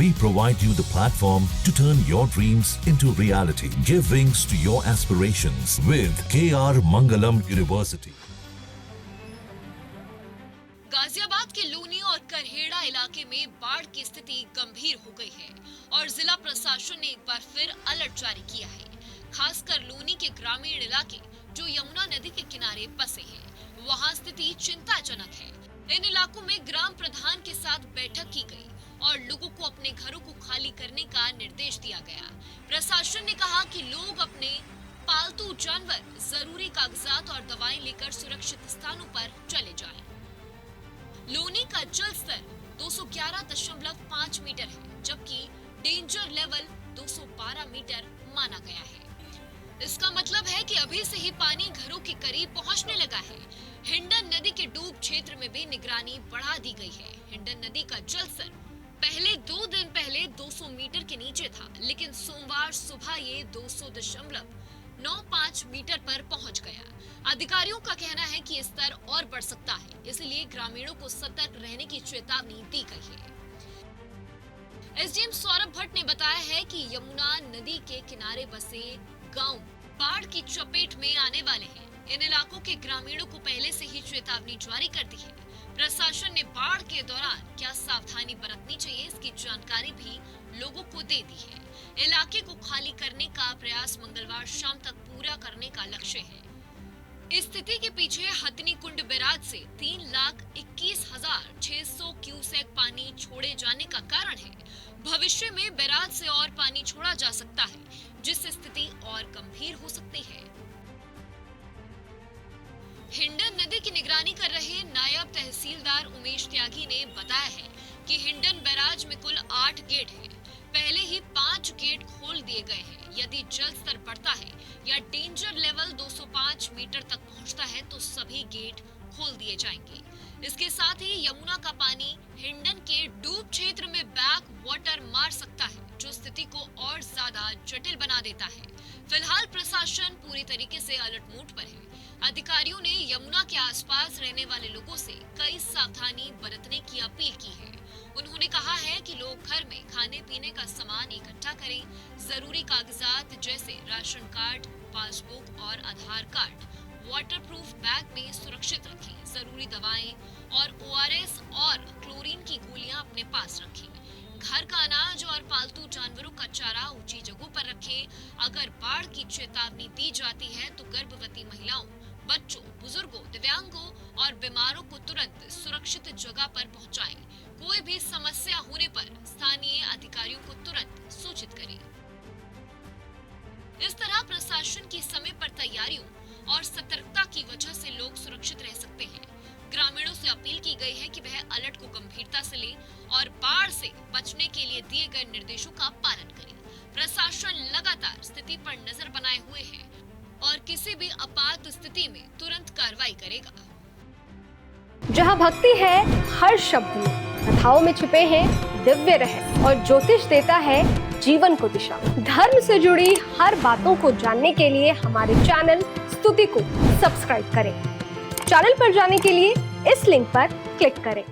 We provide you the platform to turn your dreams into reality. Give wings to your aspirations with KR Mangalam University. Ghaziabad के लोनी और करहेड़ा इलाके में बाढ़ की स्थिति गंभीर हो गई है और जिला प्रशासन ने एक बार फिर अलर्ट जारी किया है। खासकर लोनी के ग्रामीण इलाके जो यमुना नदी के किनारे बसे हैं, वहां स्थिति चिंताजनक है। इन इलाकों में ग्राम प्रधान के साथ बैठक की गई और लोगों को अपने घरों को खाली करने का निर्देश दिया गया। प्रशासन ने कहा कि लोग अपने पालतू जानवर, जरूरी कागजात और दवाएं लेकर सुरक्षित स्थानों पर चले जाएं। लोनी का जल स्तर 211.5 मीटर है, जबकि डेंजर लेवल 212 मीटर माना गया है। इसका मतलब है कि अभी से ही पानी घरों के करीब पहुंचने लगा है। हिंडन नदी के डूब क्षेत्र में भी निगरानी बढ़ा दी गई है। हिंडन नदी का जल स्तर पहले 2 दिन पहले 200 मीटर के नीचे था, लेकिन सोमवार सुबह ये 200.95 मीटर पर पहुंच गया। अधिकारियों का कहना है कि स्तर और बढ़ सकता है, इसलिए ग्रामीणों को सतर्क रहने की चेतावनी दी गई है। एसडीएम सौरभ भट्ट ने बताया है कि यमुना नदी के किनारे बसे गांव बाढ़ की चपेट में आने वाले हैं। इन इलाकों के ग्रामीणों को पहले से ही चेतावनी जारी कर दी है। प्रशासन ने बाढ़ के दौरान क्या सावधानी बरतनी चाहिए, इसकी जानकारी भी लोगों को दे दी है। इलाके को खाली करने का प्रयास मंगलवार शाम तक पूरा करने का लक्ष्य है। इस स्थिति के पीछे हथनी कुंड बैराज से 3,21,600 क्यूसेक पानी छोड़े जाने का कारण है। भविष्य में बैराज से और पानी छोड़ा जा सकता है, जिससे स्थिति और गंभीर हो सकती है। हिंडन नदी की निगरानी कर रहे नायब तहसीलदार उमेश त्यागी ने बताया है कि हिंडन बैराज में कुल 8 गेट हैं। पहले ही 5 गेट खोल दिए गए हैं। यदि जल स्तर बढ़ता है या डेंजर लेवल 205 मीटर तक पहुंचता है तो सभी गेट खोल दिए जाएंगे। इसके साथ ही यमुना का पानी हिंडन के डूब क्षेत्र में बैक वाटर मार सकता है, जो स्थिति को और ज्यादा जटिल बना देता है। फिलहाल प्रशासन पूरी तरीके से अलर्ट मोड पर है। अधिकारियों ने यमुना के आसपास रहने वाले लोगों से कई सावधानी बरतने की अपील की है। उन्होंने कहा है कि लोग घर में खाने पीने का सामान इकट्ठा करें, जरूरी कागजात जैसे राशन कार्ड, पासबुक और आधार कार्ड वाटरप्रूफ बैग में सुरक्षित रखें। जरूरी दवाएं और ORS और क्लोरीन की गोलियां अपने पास रखें। घर का अनाज और पालतू जानवरों का चारा ऊंची जगहों पर रखें। अगर बाढ़ की चेतावनी दी जाती है तो गर्भवती महिलाओं, बच्चों, बुजुर्गों, दिव्यांगों और बीमारों को तुरंत सुरक्षित जगह पर पहुंचाएं। कोई भी समस्या होने पर स्थानीय अधिकारियों को तुरंत सूचित करें। इस तरह प्रशासन की समय पर तैयारियों और सतर्कता की वजह से लोग सुरक्षित रह सकते हैं। ग्रामीणों से अपील की गई है कि वह अलर्ट को गंभीरता से लें और बाढ़ से बचने के लिए दिए गए निर्देशों का पालन करें। प्रशासन लगातार स्थिति पर नजर बनाए हुए है और किसी भी आपात स्थिति में तुरंत कार्रवाई करेगा। जहां भक्ति है हर शब्द में, कथाओं में छुपे हैं दिव्य रहस्य और ज्योतिष देता है जीवन को दिशा। धर्म से जुड़ी हर बातों को जानने के लिए हमारे चैनल स्तुति को सब्सक्राइब करें। चैनल पर जाने के लिए इस लिंक पर क्लिक करें।